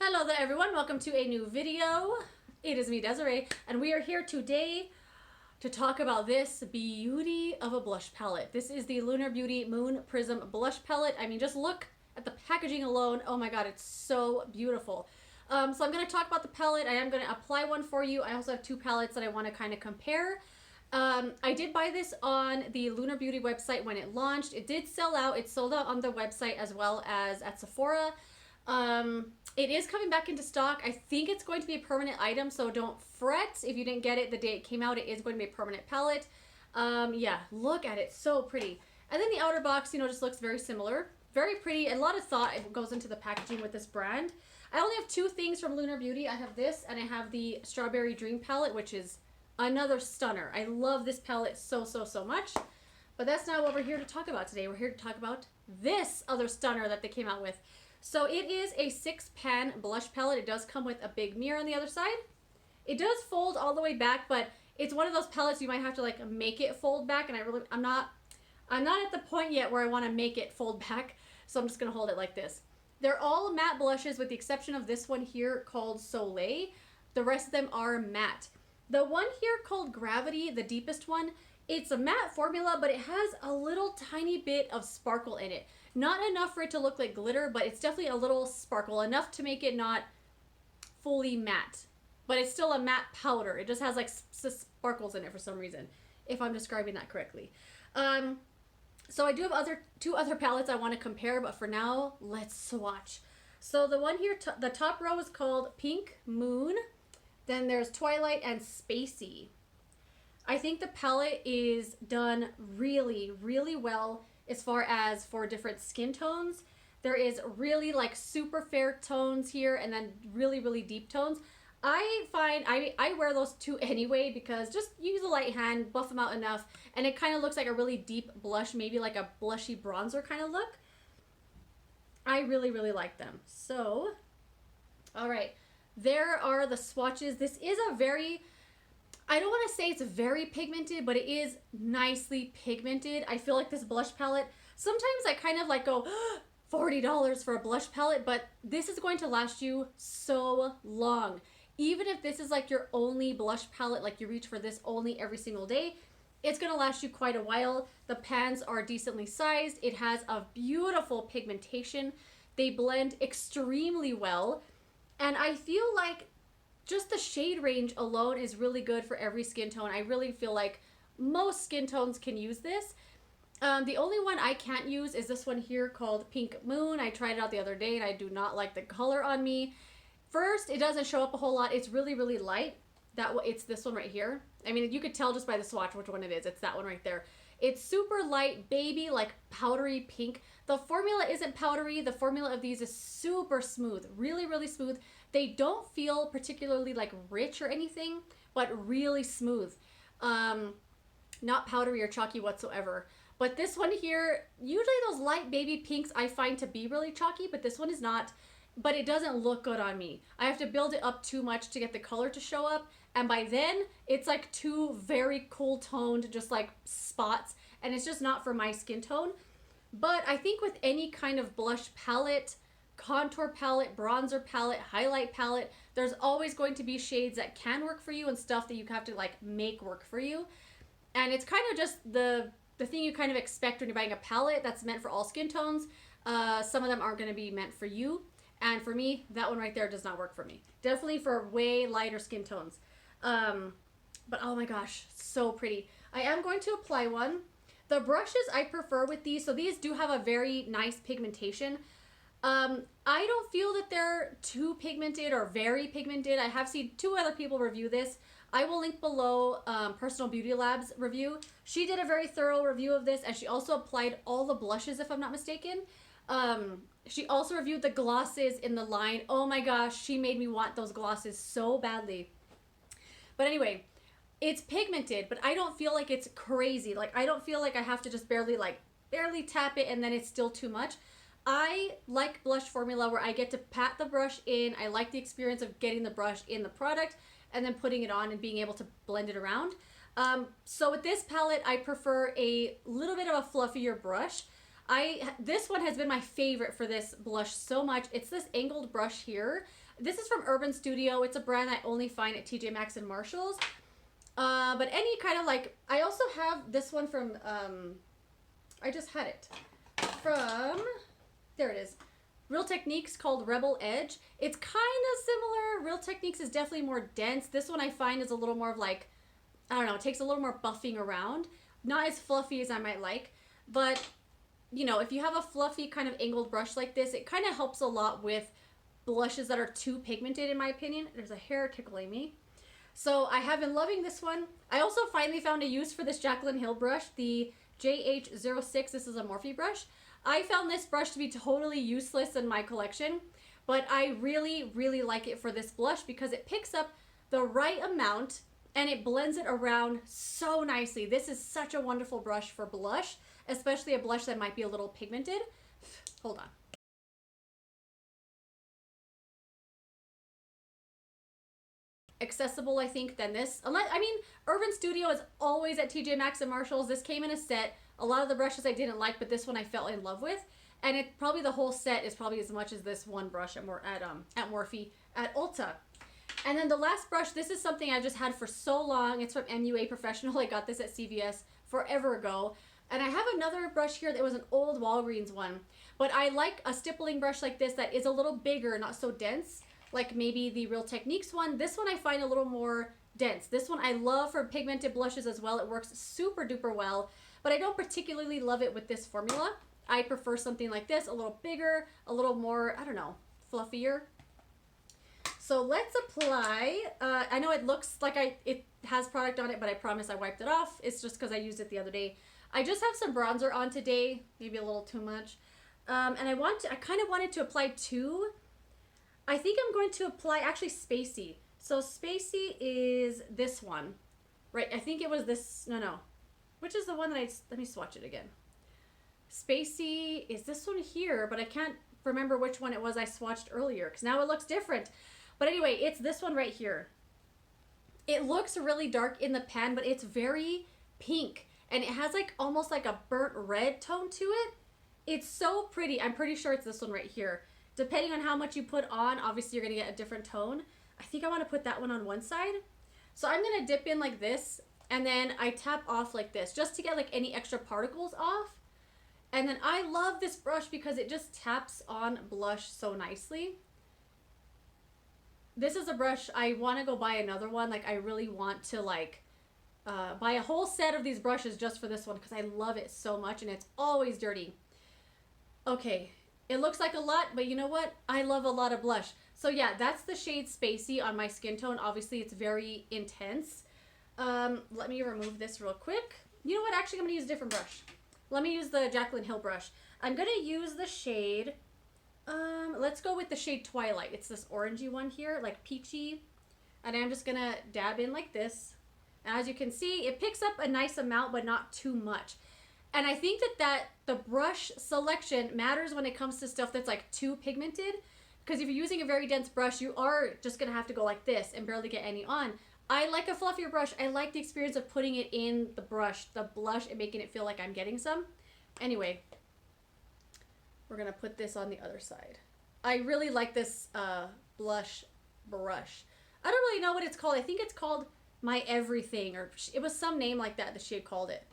Hello there everyone, welcome to a new video. It is me, Desiree, and we are here today to talk about this beauty of a blush palette. This is the Lunar Beauty Moon Prism Blush Palette. I mean, just look at the packaging alone. Oh my god, it's so beautiful. So I'm going to talk about the palette. I am going to apply one for you. I also have two palettes that I want to kind of compare. I did buy this on the Lunar Beauty website when it launched. It did sell out. It sold out on the website as well as at Sephora. It is coming back into stock. I think it's going to be a permanent item, so don't fret if you didn't get it the day it came out. It is going to be a permanent palette. Yeah, look at it, so pretty. And then the outer box, you know, just looks very similar. Very pretty. A lot of thought goes into the packaging with this brand. I only have two things from Lunar Beauty. I have this and I have the Strawberry Dream palette, which is another stunner. I love this palette so much. But that's not what we're here to talk about today. We're here to talk about this other stunner that they came out with. So it is a 6-pan blush palette. It does come with a big mirror on the other side. It does fold all the way back, but it's one of those palettes you might have to like make it fold back, and I'm not at the point yet where I want to make it fold back, so I'm just gonna hold it like this. They're all matte blushes with the exception of this one here called Soleil. The rest of them are matte. The one here called Gravity, the deepest one, it's a matte formula, but it has a little tiny bit of sparkle in it. Not enough for it to look like glitter, but it's definitely a little sparkle, enough to make it not fully matte. But it's still a matte powder. It just has like sparkles in it for some reason, if I'm describing that correctly. So I do have two other palettes I want to compare, but for now, let's swatch. So the one here, the top row is called Pink Moon. Then there's Twilight and Spacey. I think the palette is done really well as far as for different skin tones. There is really like super fair tones here and then really deep tones. I find I wear those two anyway because just use a light hand, buff them out enough, and it kind of looks like a really deep blush, maybe like a blushy bronzer kind of look. I really like them. So, all right, there are the swatches. This is a very, I don't want to say it's very pigmented, but it is nicely pigmented. I feel like this blush palette, sometimes I kind of like go, $40 for a blush palette, but this is going to last you so long. Even if this is like your only blush palette, like you reach for this only every single day, it's going to last you quite a while. The pans are decently sized. It has a beautiful pigmentation. They blend extremely well. And I feel like just the shade range alone is really good for every skin tone. I really feel like most skin tones can use this. The only one I can't use is this one here called Pink Moon. I tried it out the other day and I do not like the color on me. First, it doesn't show up a whole lot. It's really light. It's this one right here. I mean, you could tell just by the swatch which one it is. It's that one right there. It's super light, baby, like powdery pink. The formula isn't powdery. The formula of these is super smooth, really smooth. They don't feel particularly like rich or anything, but really smooth. Not powdery or chalky whatsoever. But this one here, usually those light baby pinks I find to be really chalky, but this one is not. But it doesn't look good on me. I have to build it up too much to get the color to show up. And by then, it's like two very cool toned, just like spots. And it's just not for my skin tone. But I think with any kind of blush palette, contour palette, bronzer palette, highlight palette, there's always going to be shades that can work for you and stuff that you have to like make work for you. And it's kind of just the thing you kind of expect when you're buying a palette that's meant for all skin tones. Some of them aren't going to be meant for you. And for me, that one right there does not work for me. Definitely for way lighter skin tones. But oh my gosh, so pretty. I am going to apply one. The brushes I prefer with these, so these do have a very nice pigmentation. I don't feel that they're too pigmented or very pigmented. I have seen two other people review this. I will link below Personal Beauty Lab's review. She did a very thorough review of this, and she also applied all the blushes, if I'm not mistaken. She also reviewed the glosses in the line. Oh my gosh, she made me want those glosses so badly. But anyway, it's pigmented, but I don't feel like it's crazy. Like, I don't feel like I have to just barely tap it and then it's still too much. I like blush formula where I get to pat the brush in. I like the experience of getting the brush in the product and then putting it on and being able to blend it around. So with this palette, I prefer a little bit of a fluffier brush. This one has been my favorite for this blush so much. It's this angled brush here. This is from Urban Studio. It's a brand I only find at TJ Maxx and Marshalls. But any kind of like, I also have this one from, I just had it from, there it is, Real Techniques, called Rebel Edge. It's kind of similar. Real Techniques is definitely more dense. This one I find is a little more of like, I don't know, it takes a little more buffing around. Not as fluffy as I might like, but you know, if you have a fluffy kind of angled brush like this, it kind of helps a lot with blushes that are too pigmented, in my opinion. There's a hair tickling me. So I have been loving this one. I also finally found a use for this Jaclyn Hill brush, the JH06. This is a Morphe brush. I found this brush to be totally useless in my collection, but I really, really like it for this blush because it picks up the right amount and it blends it around so nicely. This is such a wonderful brush for blush, especially a blush that might be a little pigmented. Hold on. Accessible, I think, than this. Unless, I mean, Urban Studio is always at TJ Maxx and Marshalls. This came in a set. A lot of the brushes I didn't like, but this one I fell in love with. And it probably, the whole set is probably as much as this one brush at Morphe at Ulta. And then the last brush, this is something I've just had for so long. It's from MUA Professional. I got this at CVS forever ago. And I have another brush here that was an old Walgreens one. But I like a stippling brush like this that is a little bigger, not so dense, like maybe the Real Techniques one. This one I find a little more dense. This one I love for pigmented blushes as well. It works super duper well, but I don't particularly love it with this formula. I prefer something like this, a little bigger, a little more, I don't know, fluffier. So let's apply. I know it looks like it has product on it, but I promise I wiped it off. It's just because I used it the other day. I just have some bronzer on today, maybe a little too much. And I kind of wanted to apply two. I think I'm going to apply actually Spacey. So Spacey is this one, right? I think it was this, no. Which is the one that let me swatch it again. Spacey is this one here, but I can't remember which one it was I swatched earlier because now it looks different. But anyway, it's this one right here. It looks really dark in the pan, but it's very pink. And it has like almost like a burnt red tone to it. It's so pretty. I'm pretty sure it's this one right here. Depending on how much you put on, obviously you're going to get a different tone. I think I want to put that one on one side. So I'm going to dip in like this, and then I tap off like this, just to get like any extra particles off. And then I love this brush because it just taps on blush so nicely. This is a brush, I want to go buy another one. Like I really want to like buy a whole set of these brushes just for this one because I love it so much and it's always dirty. Okay. It looks like a lot, but you know what? I love a lot of blush. So yeah, that's the shade Spacey on my skin tone. Obviously, it's very intense. Let me remove this real quick. You know what? Actually, I'm going to use a different brush. Let me use the Jaclyn Hill brush. I'm going to use the shade, let's go with the shade Twilight. It's this orangey one here, like peachy. And I'm just going to dab in like this. And as you can see, it picks up a nice amount, but not too much. And I think that the brush selection matters when it comes to stuff that's like too pigmented. Because if you're using a very dense brush, you are just going to have to go like this and barely get any on. I like a fluffier brush. I like the experience of putting it in the brush, the blush, and making it feel like I'm getting some. Anyway, we're going to put this on the other side. I really like this blush brush. I don't really know what it's called. I think it's called My Everything, or it was some name like that she had called it.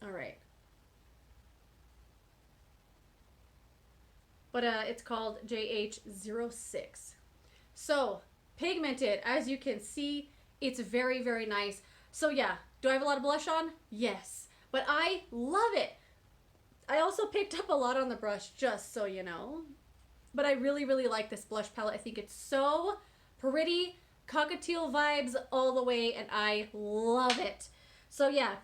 All right. But it's called JH06. So, pigmented, as you can see, it's very, very nice. So yeah, do I have a lot of blush on? Yes. But I love it. I also picked up a lot on the brush, just so you know. But I really, really like this blush palette. I think it's so pretty. Cockatiel vibes all the way, and I love it. So yeah,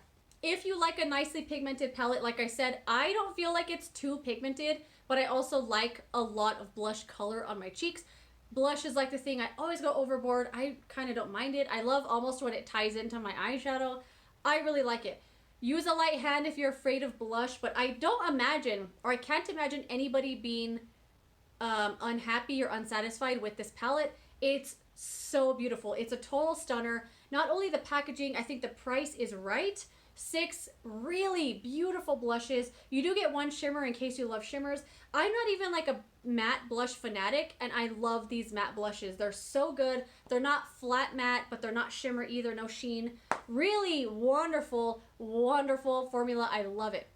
if you like a nicely pigmented palette, like I said, I don't feel like it's too pigmented, but I also like a lot of blush color on my cheeks. Blush is like the thing I always go overboard. I kind of don't mind it. I love almost when it ties into my eyeshadow. I really like it. Use a light hand if you're afraid of blush, but I don't imagine, or I can't imagine anybody being unhappy or unsatisfied with this palette. It's so beautiful. It's a total stunner. Not only the packaging, I think the price is right. 6 really beautiful blushes. You do get one shimmer in case you love shimmers. I'm not even like a matte blush fanatic, and I love these matte blushes. They're so good. They're not flat matte, but they're not shimmer either, no sheen. Really wonderful, wonderful formula. I love it.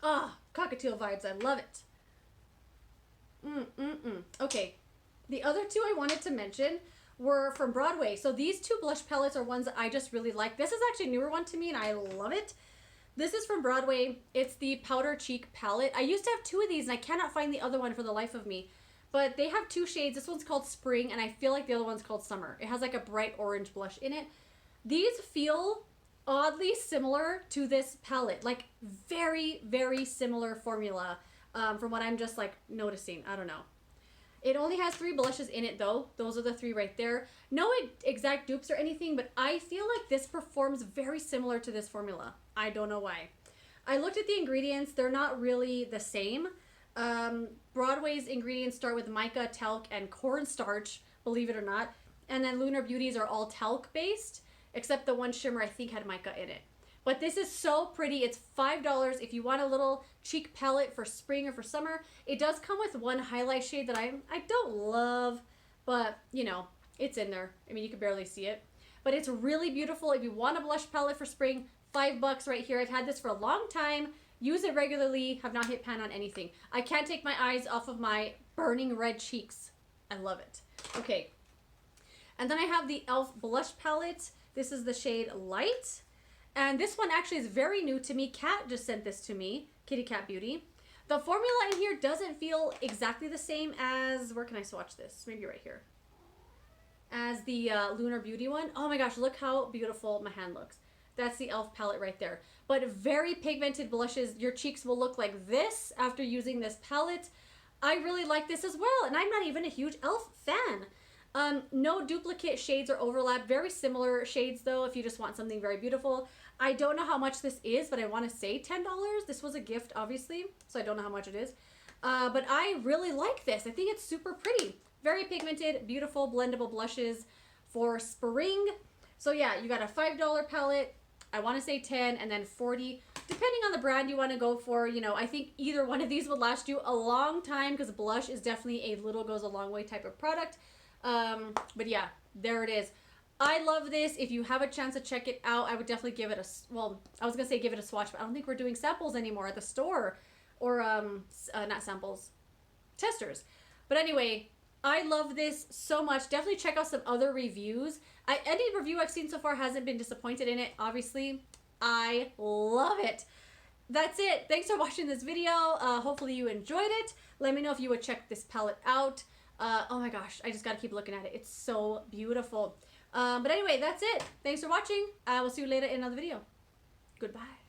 Ah, cockatiel vibes. I love it. Okay, the other two I wanted to mention were from Broadway. So these two blush palettes are ones that I just really like. This is actually a newer one to me, and I love it. This is from Broadway. It's the Powder Cheek palette. I used to have 2 of these, and I cannot find the other one for the life of me. But they have 2 shades. This one's called Spring, and I feel like the other one's called Summer. It has like a bright orange blush in it. These feel oddly similar to this palette. Like very, very similar formula from what I'm just like noticing. I don't know. It only has 3 blushes in it though. Those are the 3 right there. No exact dupes or anything, but I feel like this performs very similar to this formula. I don't know why. I looked at the ingredients. They're not really the same. Broadway's ingredients start with mica, talc, and cornstarch, believe it or not. And then Lunar Beauty's are all talc based, except the one shimmer I think had mica in it. But this is so pretty. It's $5 if you want a little cheek palette for spring or for summer. It does come with one highlight shade that I don't love, but you know, it's in there. I mean, you can barely see it. But it's really beautiful. If you want a blush palette for spring, $5 right here. I've had this for a long time. Use it regularly. Have not hit pan on anything. I can't take my eyes off of my burning red cheeks. I love it. Okay. And then I have the e.l.f. blush palette. This is the shade Light. And this one actually is very new to me. Kat just sent this to me, Kitty Cat Beauty. The formula in here doesn't feel exactly the same as, where can I swatch this? Maybe right here. As the Lunar Beauty one. Oh my gosh, look how beautiful my hand looks. That's the e.l.f. palette right there. But very pigmented blushes. Your cheeks will look like this after using this palette. I really like this as well, and I'm not even a huge e.l.f. fan. No duplicate shades or overlap. Very similar shades though, if you just want something very beautiful. I don't know how much this is, but I want to say $10. This was a gift, obviously, so I don't know how much it is. But I really like this. I think it's super pretty. Very pigmented, beautiful, blendable blushes for spring. So yeah, you got a $5 palette. I want to say 10 and then 40, depending on the brand you want to go for. You know, I think either one of these would last you a long time because blush is definitely a little goes a long way type of product. But yeah, there it is. I love this. If you have a chance to check it out, I would definitely give it a, well, I was going to say give it a swatch, but I don't think we're doing samples anymore at the store, or not samples, testers. But anyway, I love this so much. Definitely check out some other reviews. Any review I've seen so far hasn't been disappointed in it, obviously. I love it. That's it. Thanks for watching this video. Hopefully you enjoyed it. Let me know if you would check this palette out. Oh my gosh, I just gotta keep looking at it. It's so beautiful. But anyway, that's it. Thanks for watching. I will see you later in another video. Goodbye.